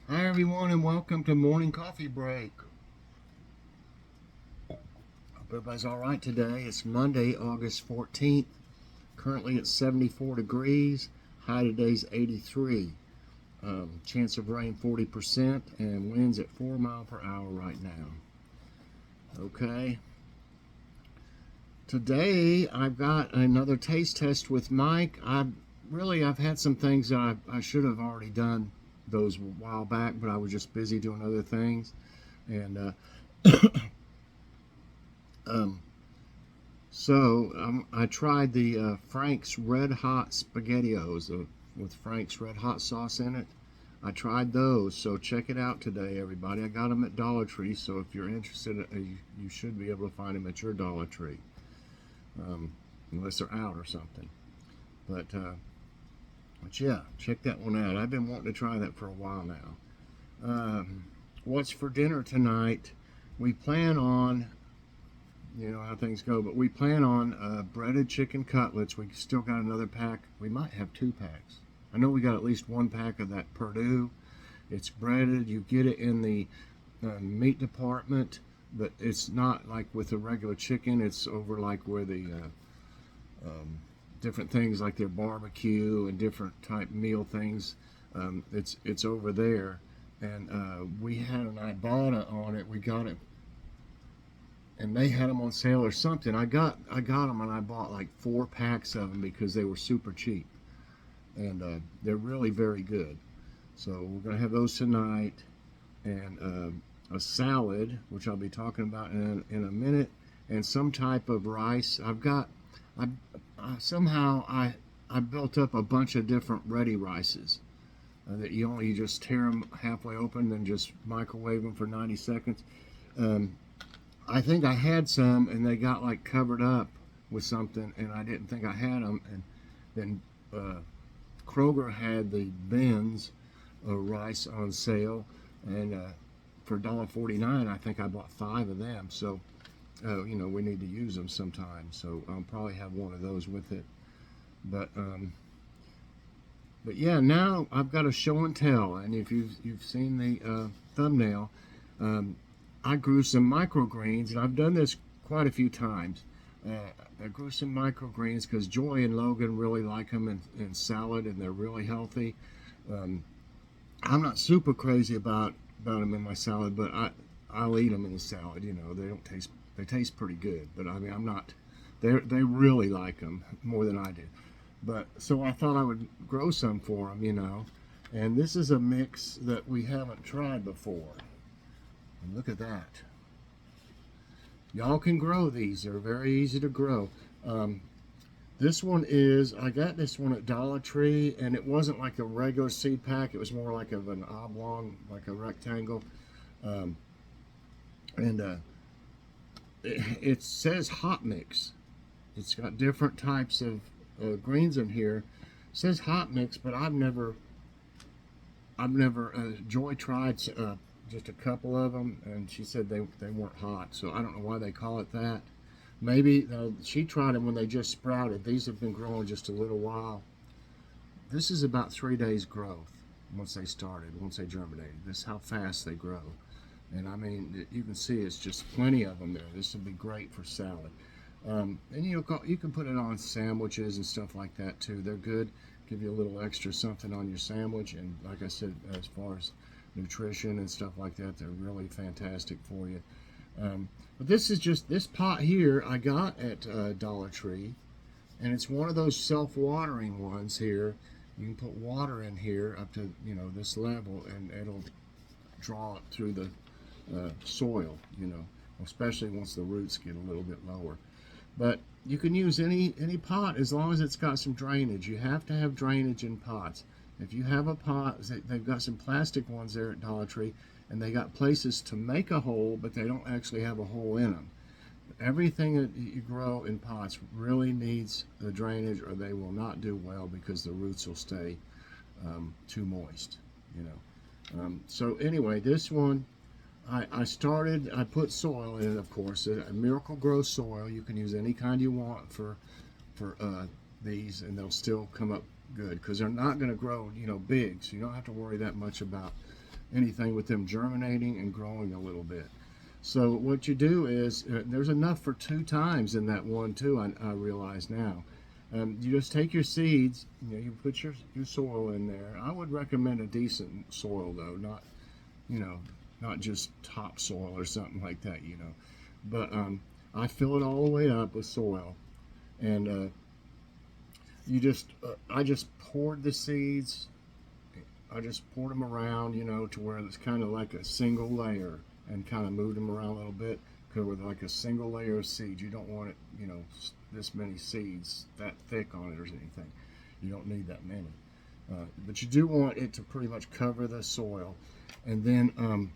Hi everyone and welcome to Morning Coffee Break. Hope everybody's alright today. It's Monday, August 14th. Currently it's 74 degrees. High today's 83. Chance of rain 40% and winds at 4 miles per hour right now. Okay. Today I've got another taste test with Mike. I've had some things that I should have already done those a while back, but I was just busy doing other things. And um, I tried the Frank's Red Hot SpaghettiOs with Frank's Red Hot sauce in it. I tried those, so check it out today, everybody. I got them at Dollar Tree, so if you're interested, you should be able to find them at your Dollar Tree, unless they're out or something. But yeah, check that one out. I've been wanting to try that for a while now. What's for dinner tonight? We plan on, you know how things go, but we plan on breaded chicken cutlets. We still got another pack. We might have 2 packs. I know we got at least 1 pack of that Purdue. It's breaded. You get it in the meat department, but it's not like with the regular chicken. It's over like where the different things like their barbecue and different type meal things. It's over there, and we had an Ibotta on it. We got it, and they had them on sale or something. I got them, and I bought like 4 packs of them because they were super cheap, and they're really very good. So we're gonna have those tonight, and a salad, which I'll be talking about in a minute, and some type of rice. I somehow I built up a bunch of different ready rices that you just tear them halfway open, then just microwave them for 90 seconds. I think I had some, and they got like covered up with something, and I didn't think I had them. And then Kroger had the bins of rice on sale, and for $1.49, I think I bought 5 of them. So we need to use them sometime. So I'll probably have one of those with it. But yeah, now I've got a show and tell, and if you've seen the thumbnail, I grew some microgreens, and I've done this quite a few times. I grew some microgreens because Joy and Logan really like them in salad, and they're really healthy. I'm not super crazy about them in my salad, but I'll eat them in the salad. They taste pretty good, but I mean I'm not. They really like them more than I do. But so I thought I would grow some for them. And this is a mix that we haven't tried before. And look at that. Y'all can grow these. They're very easy to grow. This one I got this one at Dollar Tree, and it wasn't like a regular seed pack. It was more like of an oblong, like a rectangle. And it says hot mix. It's got different types of greens in here. It says hot mix, but I've never. Joy tried just a couple of them, and she said they weren't hot. So I don't know why they call it that. Maybe she tried them when they just sprouted. These have been growing just a little while. This is about 3 days growth once they germinated. This is how fast they grow. And I mean, you can see it's just plenty of them there. This would be great for salad. And you can put it on sandwiches and stuff like that too. They're good. Give you a little extra something on your sandwich. And like I said, as far as nutrition and stuff like that, they're really fantastic for you. But this pot here I got at Dollar Tree, and it's one of those self-watering ones here. You can put water in here up to this level, and it'll draw it through the soil, especially once the roots get a little bit lower. But you can use any pot as long as it's got some drainage. You have to have drainage in pots. If you have a pot, they've got some plastic ones there at Dollar Tree, and they got places to make a hole, but they don't actually have a hole in them. Everything that you grow in pots really needs the drainage, or they will not do well because the roots will stay too moist. So anyway, this one I put soil in it, of course, a Miracle Grow soil. You can use any kind you want for these, and they'll still come up good because they're not going to grow big, so you don't have to worry that much about anything with them germinating and growing a little bit. So what you do is, there's enough for 2 times in that one too, I realize now. You just take your seeds, you put your soil in there. I would recommend a decent soil though, not, not just topsoil or something like that. But I fill it all the way up with soil, and I just poured the seeds. I just poured them around, to where it's kind of like a single layer, and kind of moved them around a little bit, because with like a single layer of seeds, you don't want it, this many seeds that thick on it or anything. You don't need that many. But you do want it to pretty much cover the soil. And then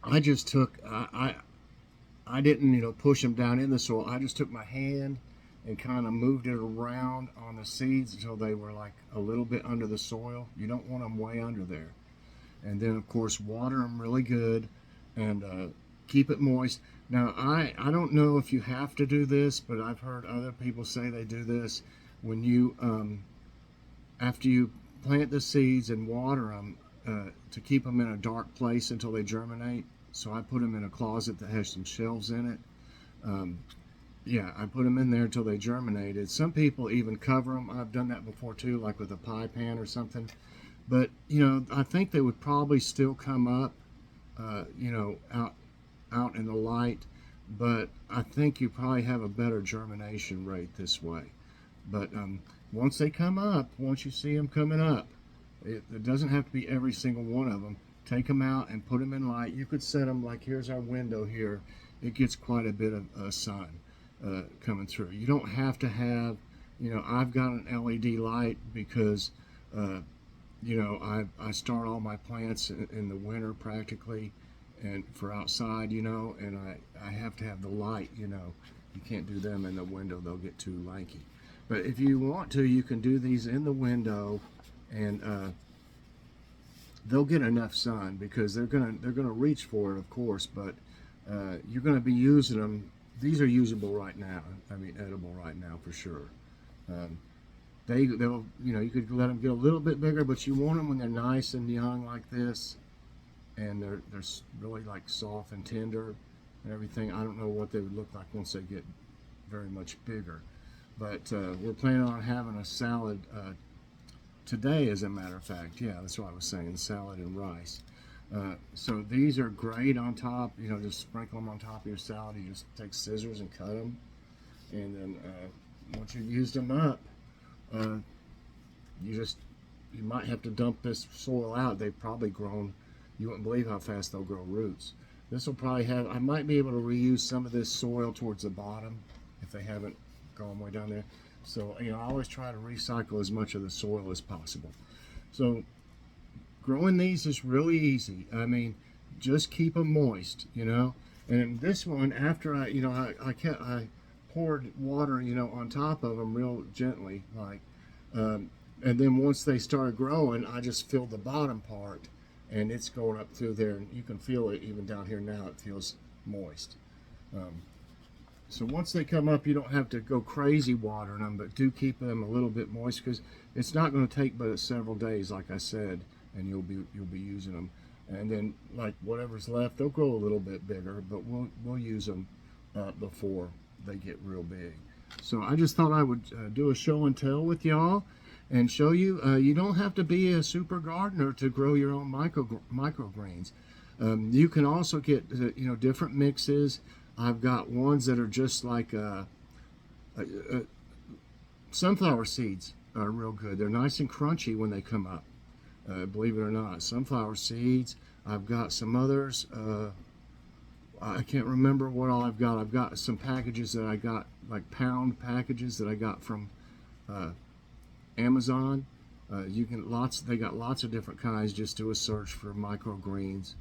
I just took, I didn't, push them down in the soil. I just took my hand and kind of moved it around on the seeds until they were like a little bit under the soil. You don't want them way under there. And then, of course, water them really good, and keep it moist. Now, I don't know if you have to do this, but I've heard other people say they do this. When you, after you plant the seeds and water them, to keep them in a dark place until they germinate. So I put them in a closet that has some shelves in it. Yeah, I put them in there until they germinated. Some people even cover them. I've done that before too, like with a pie pan or something. But, I think they would probably still come up, out in the light. But I think you probably have a better germination rate this way. But once they come up, once you see them coming up, it doesn't have to be every single one of them. Take them out and put them in light. You could set them, like here's our window here. It gets quite a bit of sun coming through. You don't have to have, I've got an LED light because, I start all my plants in the winter practically, and for outside, and I have to have the light, You can't do them in the window. They'll get too lanky. But if you want to, you can do these in the window, and they'll get enough sun, because they're gonna reach for it, of course, but you're gonna be using them. These are usable right now. I mean, edible right now for sure. They'll you could let them get a little bit bigger, but you want them when they're nice and young like this, and they're really like soft and tender and everything. I don't know what they would look like once they get very much bigger, but we're planning on having a salad today, as a matter of fact. Yeah, that's what I was saying, salad and rice. So these are great on top, just sprinkle them on top of your salad. You just take scissors and cut them, and then once you've used them up, you might have to dump this soil out. They've probably grown, you wouldn't believe how fast they'll grow roots. This will probably have, I might be able to reuse some of this soil towards the bottom if they haven't gone way down there. So, I always try to recycle as much of the soil as possible. So, growing these is really easy. I mean, just keep them moist, And this one, after I poured water, on top of them real gently, like, and then once they started growing, I just filled the bottom part, and it's going up through there, and you can feel it even down here now. It feels moist. So once they come up, you don't have to go crazy watering them, but do keep them a little bit moist, because it's not going to take but several days, like I said, and you'll be using them. And then, like, whatever's left, they'll grow a little bit bigger, but we'll use them before they get real big. So I just thought I would do a show and tell with y'all, and show you you don't have to be a super gardener to grow your own microgreens. You can also get different mixes. I've got ones that are just like sunflower seeds are real good. They're nice and crunchy when they come up, believe it or not. Sunflower seeds. I've got some others. I can't remember what all I've got. I've got some packages that I got, like pound packages that I got from Amazon. They got lots of different kinds. Just do a search for microgreens,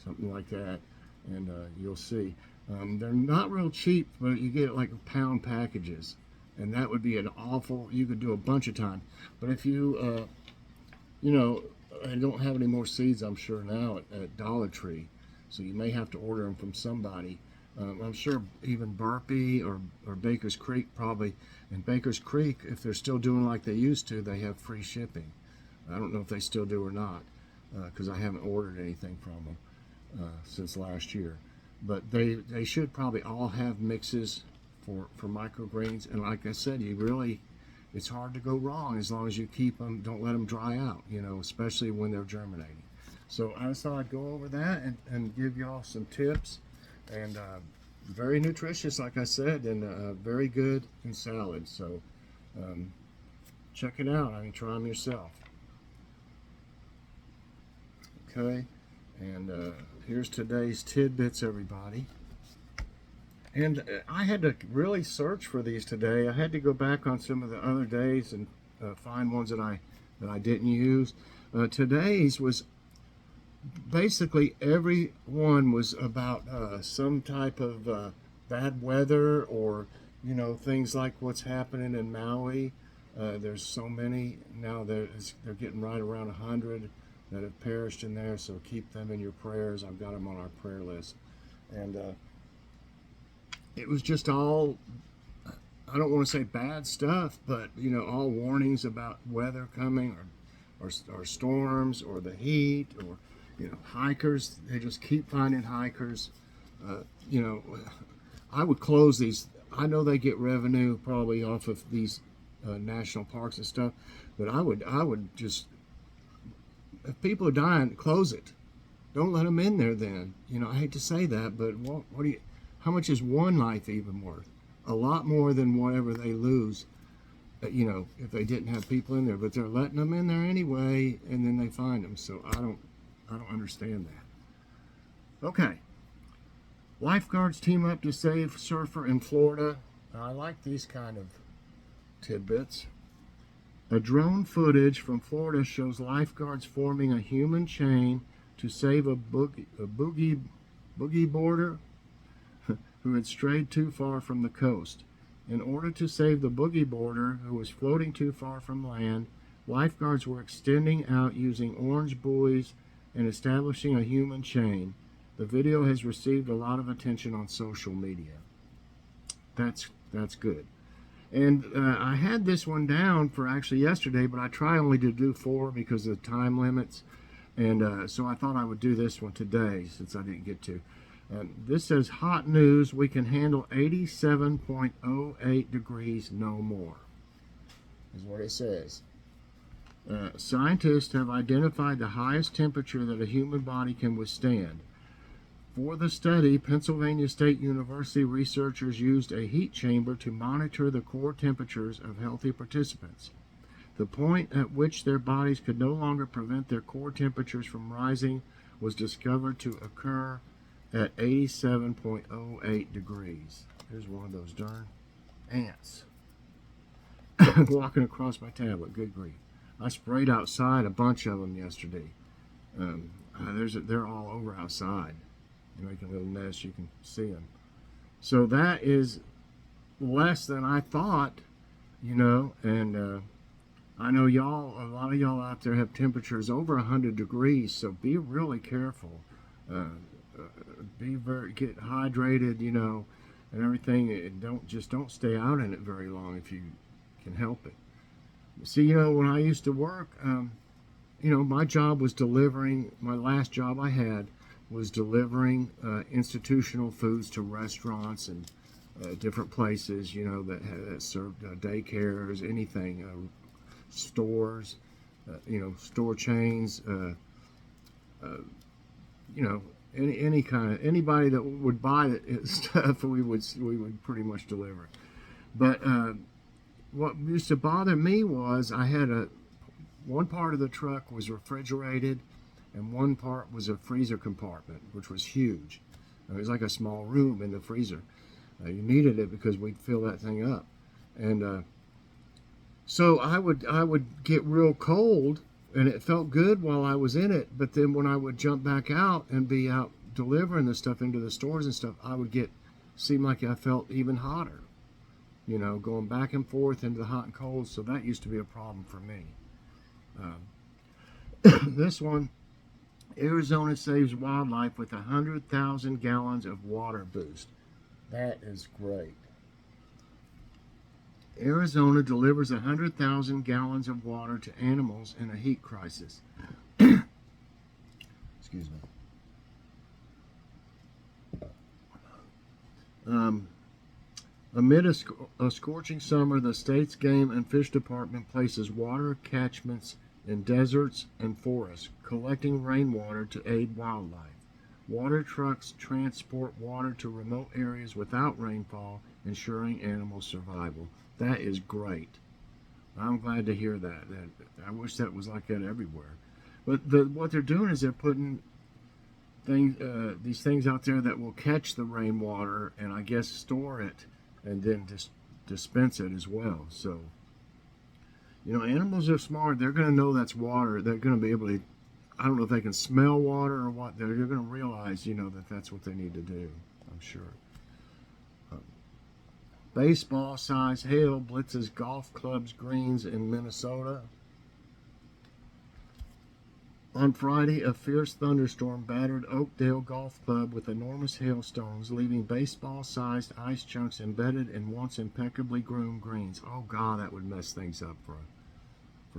something like that, and you'll see. They're not real cheap, but you get like pound packages, and that would be you could do a bunch of times. But if you, I don't have any more seeds, I'm sure now at Dollar Tree, so you may have to order them from somebody. I'm sure even Burpee or Baker's Creek probably. And Baker's Creek, if they're still doing like they used to, they have free shipping. I don't know if they still do or not. because I haven't ordered anything from them since last year. But they should probably all have mixes for microgreens. And like I said, it's hard to go wrong as long as you keep them, don't let them dry out, especially when they're germinating. So I just thought I'd go over that and give y'all some tips. And very nutritious, like I said, and very good in salad. So check it out. I mean, try them yourself. Okay, and here's today's tidbits, everybody. And I had to really search for these today. I had to go back on some of the other days and find ones that I didn't use. Today's was basically every one was about some type of bad weather, or things like what's happening in Maui. There's so many now. They're getting right around 100 that have perished in there. So keep them in your prayers. I've got them on our prayer list. And it was just all, I don't want to say bad stuff, but all warnings about weather coming, or storms, or the heat, or hikers. They just keep finding hikers. I would close these. I know they get revenue probably off of these national parks and stuff, but I would just, if people are dying, close it. Don't let them in there then. I hate to say that, but how much is one life even worth? A lot more than whatever they lose, if they didn't have people in there. But they're letting them in there anyway, and then they find them. So I don't understand that. Okay. Lifeguards team up to save surfer in Florida. I like these kind of tidbits. A drone footage from Florida shows lifeguards forming a human chain to save a boogie boarder who had strayed too far from the coast. In order to save the boogie boarder who was floating too far from land, lifeguards were extending out using orange buoys and establishing a human chain. The video has received a lot of attention on social media. That's good. And I had this one down for actually yesterday, but I try only to do 4 because of the time limits. And so I thought I would do this one today since I didn't get to. This says, hot news, we can handle 87.08 degrees no more, is what it says. Scientists have identified the highest temperature that a human body can withstand. For the study, Pennsylvania State University researchers used a heat chamber to monitor the core temperatures of healthy participants. The point at which their bodies could no longer prevent their core temperatures from rising was discovered to occur at 87.08 degrees. Here's one of those darn ants walking across my tablet. Good grief. I sprayed outside a bunch of them yesterday. They're all over outside. You're making a little nest, you can see them. So that is less than I thought, and I know a lot of y'all out there have temperatures over 100 degrees, so be really careful. Get hydrated, and everything. And don't stay out in it very long if you can help it. See, when I used to work, my job was delivering. My last job I had was delivering institutional foods to restaurants and different places, that served daycares, anything, stores, store chains, anybody that would buy it stuff, we would pretty much deliver. But what used to bother me was I had one part of the truck was refrigerated, and one part was a freezer compartment, which was huge. It was like a small room in the freezer. You needed it because we'd fill that thing up, and so I would get real cold, and it felt good while I was in it. But then when I would jump back out and be out delivering the stuff into the stores and stuff, I would seem like I felt even hotter. Going back and forth into the hot and cold. So that used to be a problem for me. This one. Arizona saves wildlife with 100,000 gallons of water boost. That is great. Arizona delivers 100,000 gallons of water to animals in a heat crisis. Amid a scorching summer, the state's Game and Fish Department places water catchments in deserts and forests, collecting rainwater to aid wildlife. Water trucks transport water to remote areas without rainfall, ensuring animal survival. That is great. I'm glad to hear that. I wish that was like that everywhere. But what they're doing is they're putting these things out there that will catch the rainwater and I guess store it and then dispense it as well. So, animals are smart. They're going to know that's water. They're going to be able to, I don't know if they can smell water or what. They're going to realize, that that's what they need to do, I'm sure. Baseball-sized hail blitzes golf clubs' greens in Minnesota. On Friday, a fierce thunderstorm battered Oakdale Golf Club with enormous hailstones, leaving baseball-sized ice chunks embedded in once impeccably groomed greens. Oh, God, that would mess things up for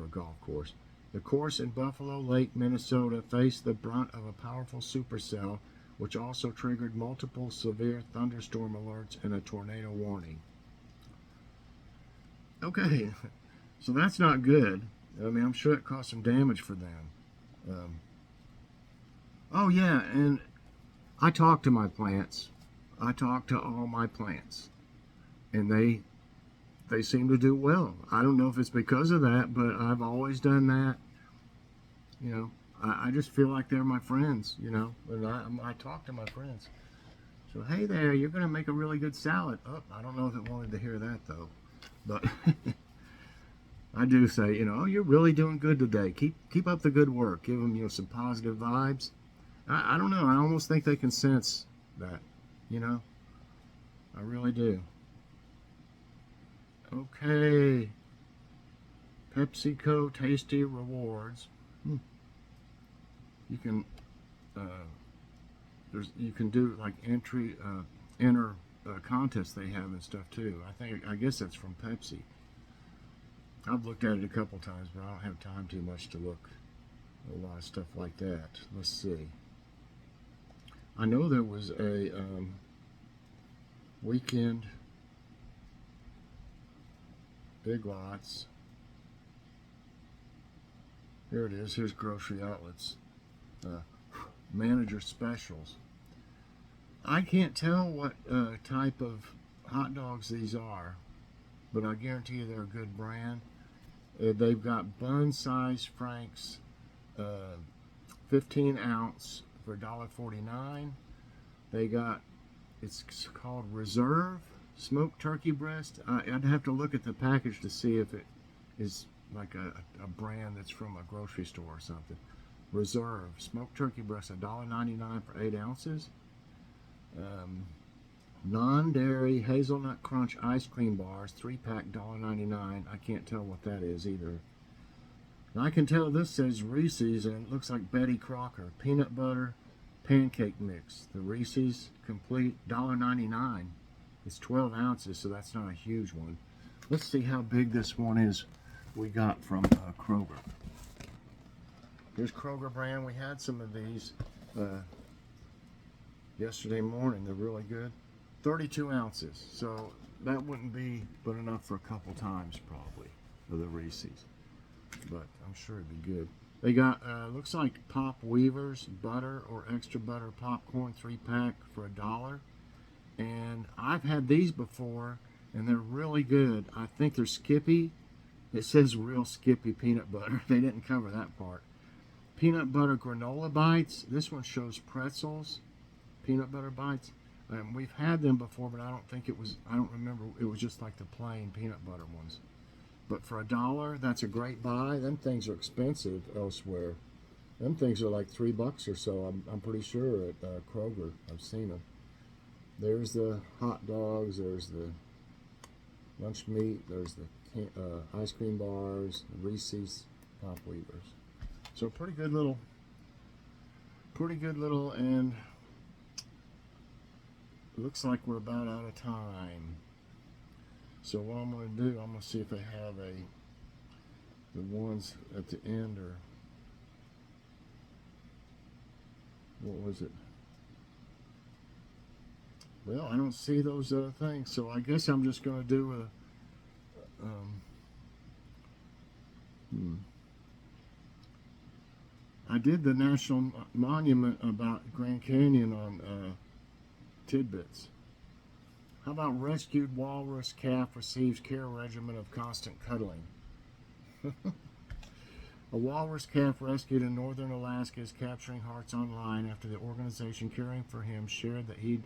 a golf course. The course in Buffalo Lake, Minnesota, faced the brunt of a powerful supercell, which also triggered multiple severe thunderstorm alerts and a tornado warning. Okay, so that's not good. I mean, I'm sure it caused some damage for them. Oh yeah, and I talk to my plants. I talk to all my plants, and they seem to do well. I don't know if it's because of that, but I've always done that. I just feel like they're my friends. And I talk to my friends. So hey there, you're gonna make a really good salad. Oh, I don't know if it wanted to hear that though, but. I do say, you're really doing good today. Keep up the good work. Give them, some positive vibes. I don't know. I almost think they can sense that, I really do. Okay. PepsiCo Tasty Rewards. You can, you can do like enter contests they have and stuff too. I guess that's from Pepsi. I've looked at it a couple times, but I don't have time too much to look at a lot of stuff like that. Let's see. I know there was a weekend Big Lots. Here it is. Here's Grocery Outlets. Manager specials. I can't tell what type of hot dogs these are, but I guarantee you they're a good brand. They've got bun-sized Franks, 15 ounce for $1.49. They got, it's called Reserve smoked turkey breast. I'd have to look at the package to see if it is like a brand that's from a grocery store or something. Reserve smoked turkey breast, $1.99 for 8 ounces. Non-dairy hazelnut crunch ice cream bars, 3-pack, $1.99. I can't tell what that is either. And I can tell this says Reese's, and it looks like Betty Crocker. Peanut butter pancake mix. The Reese's complete, $1.99. It's 12 ounces, so that's not a huge one. Let's see how big this one is we got from Kroger. Here's Kroger brand. We had some of these yesterday morning. They're really good. 32 ounces, so that wouldn't be but enough for a couple times probably of the Reese's, but I'm sure it'd be good. They got looks like Pop Weavers butter or extra butter popcorn 3-pack for $1, and I've had these before and they're really good. I think they're Skippy. It says real Skippy peanut butter. They didn't cover that part. Peanut butter granola bites. This one shows pretzels peanut butter bites. We've had them before, but I don't remember, it was just like the plain peanut butter ones. But for $1, that's a great buy. Them things are expensive elsewhere. Them things are like $3 or so, I'm pretty sure, at Kroger. I've seen them. There's the hot dogs, there's the lunch meat, there's the ice cream bars, the Reese's Pop Weavers. So pretty good little, and looks like we're about out of time. So what I'm going to do, I'm going to see if they have the ones at the end, or what was it? Well, I don't see those other things, so I guess I'm just going to do a. I did the National Monument about Grand Canyon on Tidbits. How about rescued walrus calf receives care regimen of constant cuddling? A walrus calf rescued in northern Alaska is capturing hearts online after the organization caring for him shared that he'd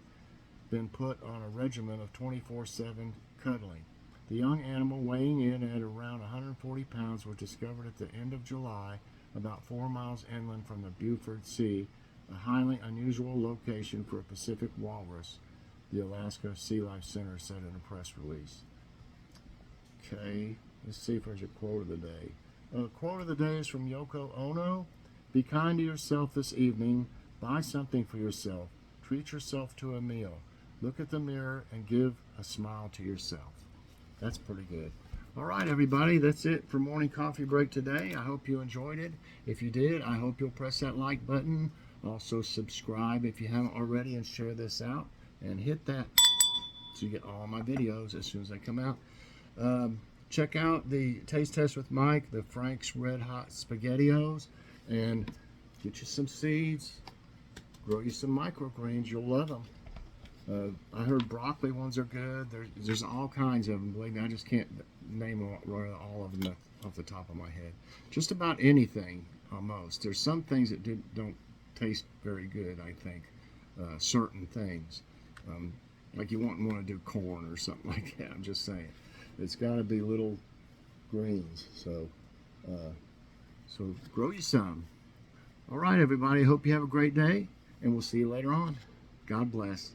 been put on a regimen of 24/7 cuddling. The young animal, weighing in at around 140 pounds, was discovered at the end of July, about 4 miles inland from the Beaufort Sea, a highly unusual location for a Pacific walrus, the Alaska Sea Life Center said in a press release. Okay, let's see if there's a quote of the day. The quote of the day is from Yoko Ono. Be kind to yourself this evening. Buy something for yourself. Treat yourself to a meal. Look at the mirror and give a smile to yourself. That's pretty good. All right, everybody, that's it for Morning Coffee Break today. I hope you enjoyed it. If you did, I hope you'll press that like button. Also, subscribe if you haven't already and share this out. And hit that so you get all my videos as soon as they come out. Check out the Taste Test with Mike, the Frank's Red Hot SpaghettiOs, and get you some seeds. Grow you some microgreens. You'll love them. I heard broccoli ones are good. There's all kinds of them. Believe me, I just can't name all of them off the top of my head. Just about anything, almost. There's some things that don't taste very good, I think. Certain things. Like you wouldn't want to do corn or something like that. I'm just saying. It's got to be little greens. So grow you some. All right, everybody. Hope you have a great day, and we'll see you later on. God bless.